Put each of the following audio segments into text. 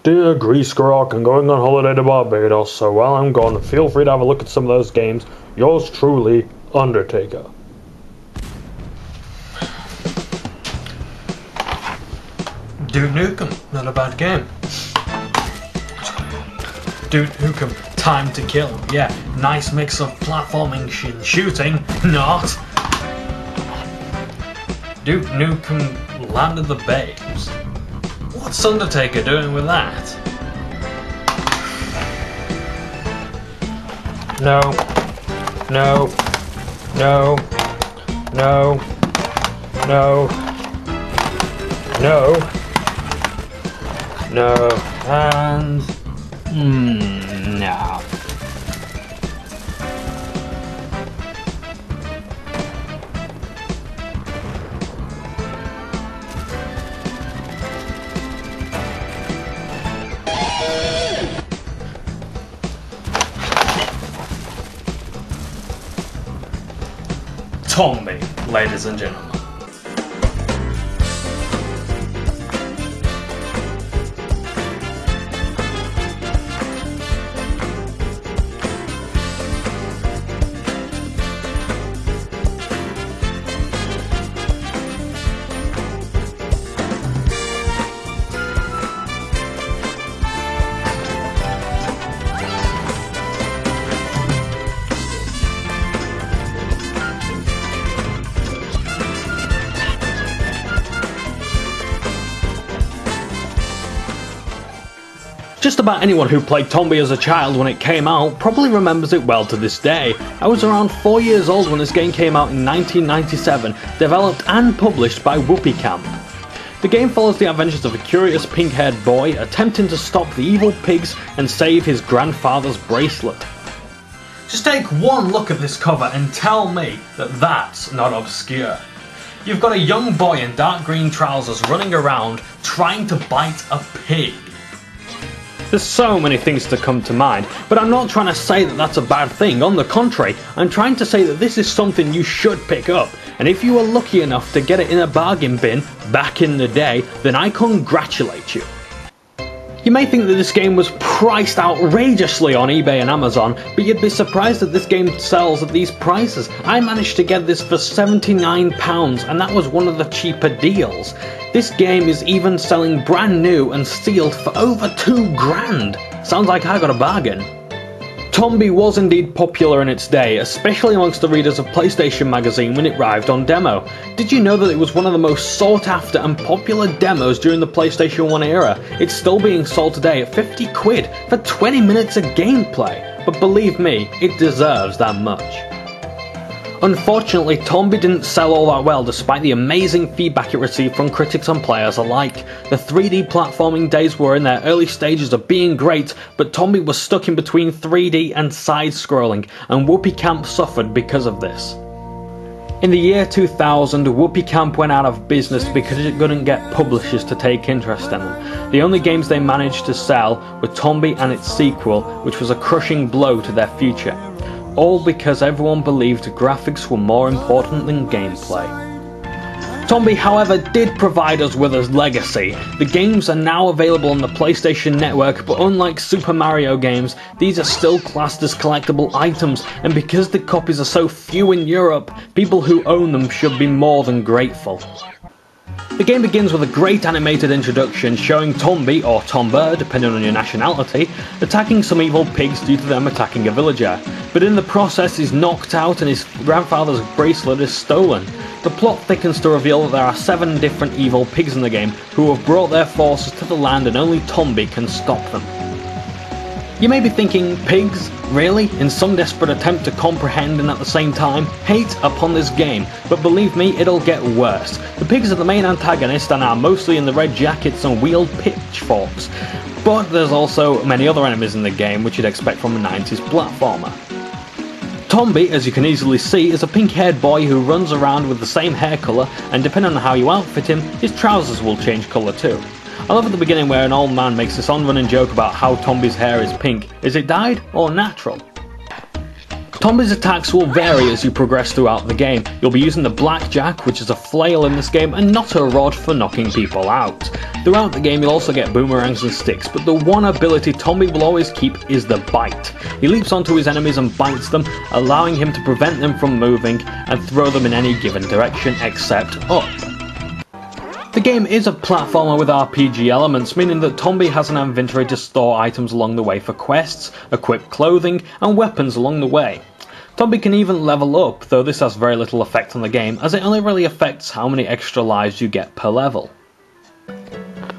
Dear Greasy, I'm going on holiday to Barbados, so while I'm gone, feel free to have a look at some of those games. Yours truly, Undertaker. Duke Nukem, not a bad game. Duke Nukem, Time to Kill, yeah, nice mix of platforming and shooting, not. Duke Nukem, Land of the Babes. What's Undertaker doing with that? No, no, no, no, no, no, no, and no. Tombi, ladies and gentlemen. Just about anyone who played Tombi as a child when it came out probably remembers it well to this day. I was around 4 years old when this game came out in 1997, developed and published by Whoopee Camp. The game follows the adventures of a curious pink-haired boy attempting to stop the evil pigs and save his grandfather's bracelet. Just take one look at this cover and tell me that that's not obscure. You've got a young boy in dark green trousers running around trying to bite a pig. There's so many things to come to mind, but I'm not trying to say that that's a bad thing. On the contrary, I'm trying to say that this is something you should pick up, and if you were lucky enough to get it in a bargain bin back in the day, then I congratulate you. You may think that this game was priced outrageously on eBay and Amazon, but you'd be surprised that this game sells at these prices. I managed to get this for £79, and that was one of the cheaper deals. This game is even selling brand new and sealed for over £2 grand. Sounds like I got a bargain. Tombi was indeed popular in its day, especially amongst the readers of PlayStation magazine when it arrived on demo. Did you know that it was one of the most sought after and popular demos during the PlayStation 1 era? It's still being sold today at 50 quid for 20 minutes of gameplay, but believe me, it deserves that much. Unfortunately, Tombi didn't sell all that well despite the amazing feedback it received from critics and players alike. The 3D platforming days were in their early stages of being great, but Tombi was stuck in between 3D and side-scrolling, and Whoopee Camp suffered because of this. In the year 2000, Whoopee Camp went out of business because it couldn't get publishers to take interest in them. The only games they managed to sell were Tombi and its sequel, which was a crushing blow to their future. All because everyone believed graphics were more important than gameplay. Tombi, however, did provide us with a legacy. The games are now available on the PlayStation Network, but unlike Super Mario games, these are still classed as collectible items, and because the copies are so few in Europe, people who own them should be more than grateful. The game begins with a great animated introduction showing Tombi, or Tomba, depending on your nationality, attacking some evil pigs due to them attacking a villager. But in the process he's knocked out and his grandfather's bracelet is stolen. The plot thickens to reveal that there are 7 different evil pigs in the game who have brought their forces to the land and only Tombi can stop them. You may be thinking, pigs? Really? In some desperate attempt to comprehend and at the same time hate upon this game, but believe me, it'll get worse. The pigs are the main antagonist and are mostly in the red jackets and wield pitchforks, but there's also many other enemies in the game which you'd expect from a 90s platformer. Tombi, as you can easily see, is a pink-haired boy who runs around with the same hair colour, and depending on how you outfit him, his trousers will change colour too. I love at the beginning where an old man makes this on-running joke about how Tombi's hair is pink. Is it dyed or natural? Tombi's attacks will vary as you progress throughout the game. You'll be using the blackjack, which is a flail in this game, and not a rod for knocking people out. Throughout the game you'll also get boomerangs and sticks, but the one ability Tombi will always keep is the bite. He leaps onto his enemies and bites them, allowing him to prevent them from moving and throw them in any given direction except up. The game is a platformer with RPG elements, meaning that Tombi has an inventory to store items along the way for quests, equip clothing, and weapons along the way. Tombi can even level up, though this has very little effect on the game, as it only really affects how many extra lives you get per level.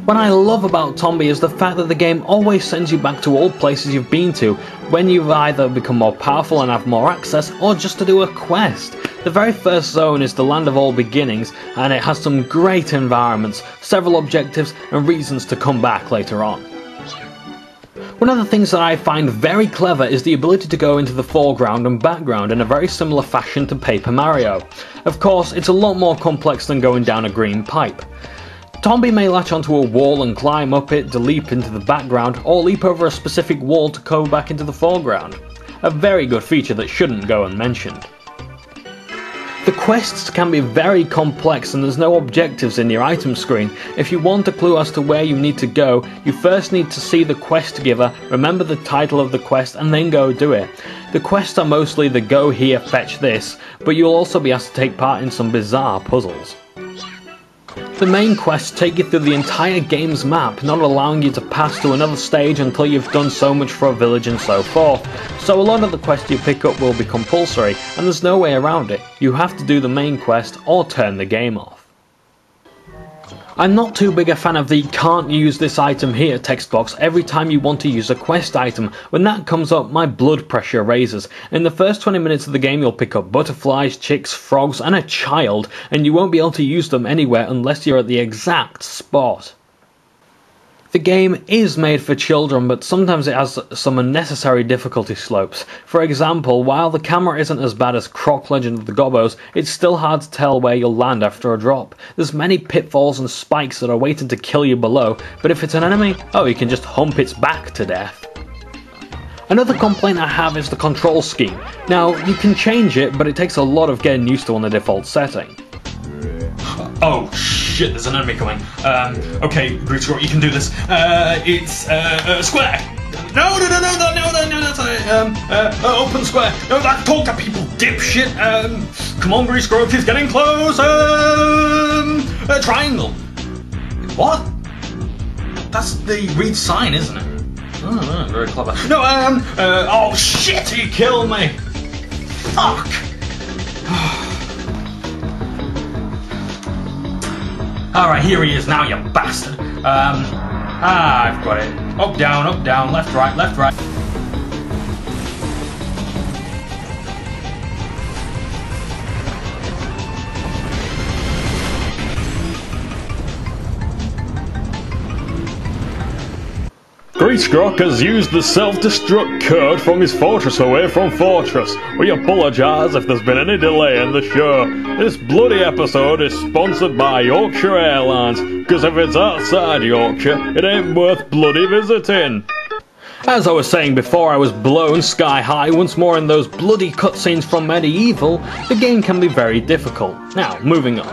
What I love about Tombi is the fact that the game always sends you back to old places you've been to, when you've either become more powerful and have more access, or just to do a quest. The very first zone is the Land of All Beginnings, and it has some great environments, several objectives, and reasons to come back later on. One of the things that I find very clever is the ability to go into the foreground and background in a very similar fashion to Paper Mario. Of course, it's a lot more complex than going down a green pipe. Tombi may latch onto a wall and climb up it to leap into the background, or leap over a specific wall to go back into the foreground. A very good feature that shouldn't go unmentioned. The quests can be very complex and there's no objectives in your item screen. If you want a clue as to where you need to go, you first need to see the quest giver, remember the title of the quest, and then go do it. The quests are mostly the go here, fetch this, but you'll also be asked to take part in some bizarre puzzles. The main quests take you through the entire game's map, not allowing you to pass to another stage until you've done so much for a village and so forth. So a lot of the quests you pick up will be compulsory, and there's no way around it. You have to do the main quest or turn the game off. I'm not too big a fan of the "can't use this item here" text box every time you want to use a quest item. When that comes up, my blood pressure raises. In the first 20 minutes of the game you'll pick up butterflies, chicks, frogs, and a child, and you won't be able to use them anywhere unless you're at the exact spot. The game is made for children, but sometimes it has some unnecessary difficulty slopes. For example, while the camera isn't as bad as Croc Legend of the Gobbos, it's still hard to tell where you'll land after a drop. There's many pitfalls and spikes that are waiting to kill you below, but if it's an enemy, oh, you can just hump its back to death. Another complaint I have is the control scheme. Now, you can change it, but it takes a lot of getting used to on the default setting. Oh shit, there's an enemy coming. Okay, Greasy, you can do this. It's square. No, that's open square. No, that talk to people, dipshit. Come on, Greasy, he's getting close. Triangle. What? That's the read sign, isn't it? Oh, very clever. No, oh shit, he killed me. Fuck. Alright, here he is now, you bastard. I've got it. Up, down, left, right, left, right. Greasy has used the self-destruct code from his fortress away from Fortress. We apologise if there's been any delay in the show. This bloody episode is sponsored by Yorkshire Airlines, because if it's outside Yorkshire, it ain't worth bloody visiting. As I was saying before, I was blown sky high once more in those bloody cutscenes from Medieval. The game can be very difficult. Now, moving on.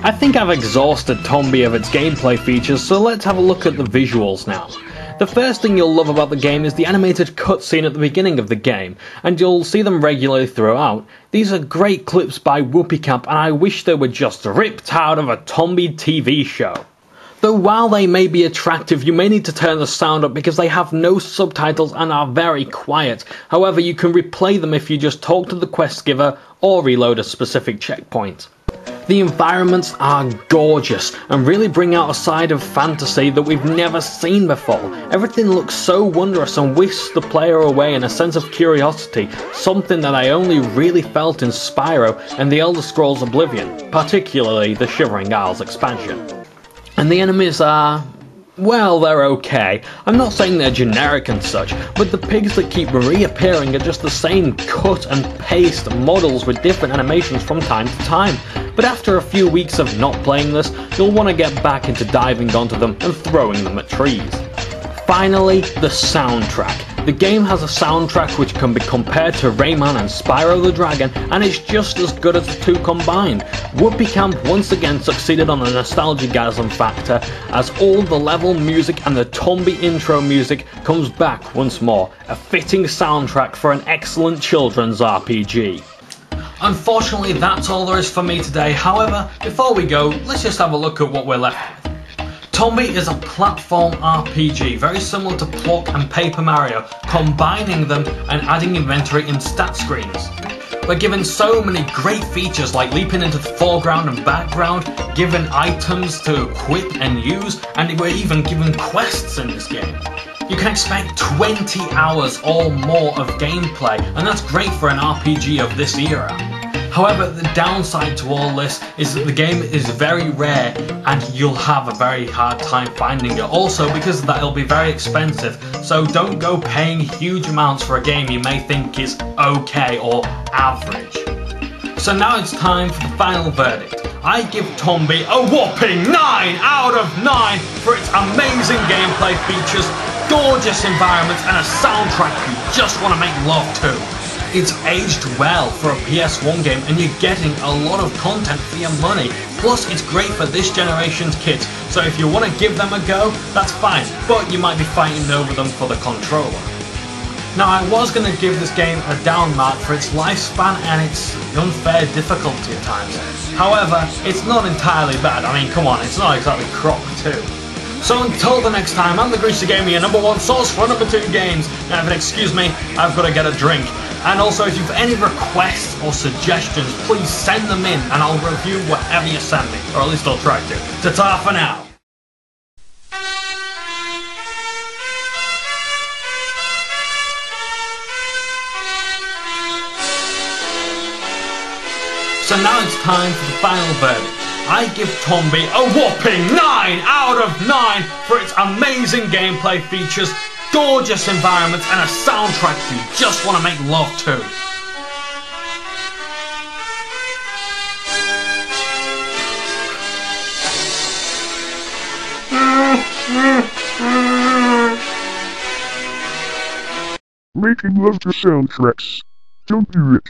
I think I've exhausted Tombi of its gameplay features, so let's have a look at the visuals now. The first thing you'll love about the game is the animated cutscene at the beginning of the game, and you'll see them regularly throughout. These are great clips by WhoopiCamp, and I wish they were just ripped out of a Tombi TV show. Though while they may be attractive, you may need to turn the sound up because they have no subtitles and are very quiet. However, you can replay them if you just talk to the quest giver or reload a specific checkpoint. The environments are gorgeous and really bring out a side of fantasy that we've never seen before. Everything looks so wondrous and whisks the player away in a sense of curiosity, something that I only really felt in Spyro and the Elder Scrolls Oblivion, particularly the Shivering Isles expansion. And the enemies are... well, they're okay. I'm not saying they're generic and such, but the pigs that keep reappearing are just the same cut and paste models with different animations from time to time. But after a few weeks of not playing this, you'll want to get back into diving onto them and throwing them at trees. Finally, the soundtrack. The game has a soundtrack which can be compared to Rayman and Spyro the Dragon, and it's just as good as the two combined. Whoopee Camp once again succeeded on the nostalgiasm factor, as all the level music and the Tombi intro music comes back once more, a fitting soundtrack for an excellent children's RPG. Unfortunately, that's all there is for me today. However, before we go, let's just have a look at what we're left with. Tombi is a platform RPG, very similar to Pluck and Paper Mario, combining them and adding inventory and stat screens. We're given so many great features like leaping into the foreground and background, given items to equip and use, and we're even given quests in this game. You can expect 20 hours or more of gameplay, and that's great for an RPG of this era. However, the downside to all this is that the game is very rare and you'll have a very hard time finding it. Also, because of that, it'll be very expensive, so don't go paying huge amounts for a game you may think is okay or average. So now it's time for the final verdict. I give Tombi a whopping 9 out of 9 for its amazing gameplay features, gorgeous environments and a soundtrack you just want to make love to. It's aged well for a PS1 game and you're getting a lot of content for your money. Plus it's great for this generation's kids, so if you want to give them a go, that's fine, but you might be fighting over them for the controller. Now I was going to give this game a down mark for its lifespan and its unfair difficulty at times. However, it's not entirely bad. I mean, come on, it's not exactly Croc 2. So until the next time, I'm the Greasy Gamer, your #1 source for #2 games. Now if you'll excuse me, I've got to get a drink. And also if you've any requests or suggestions, please send them in and I'll review whatever you send me. Or at least I'll try to. Ta-ta for now. So now it's time for the final verdict. I give Tombi a whopping 9 out of 9 for its amazing gameplay features, gorgeous environments and a soundtrack you just want to make love to. Making love to soundtracks. Don't do it.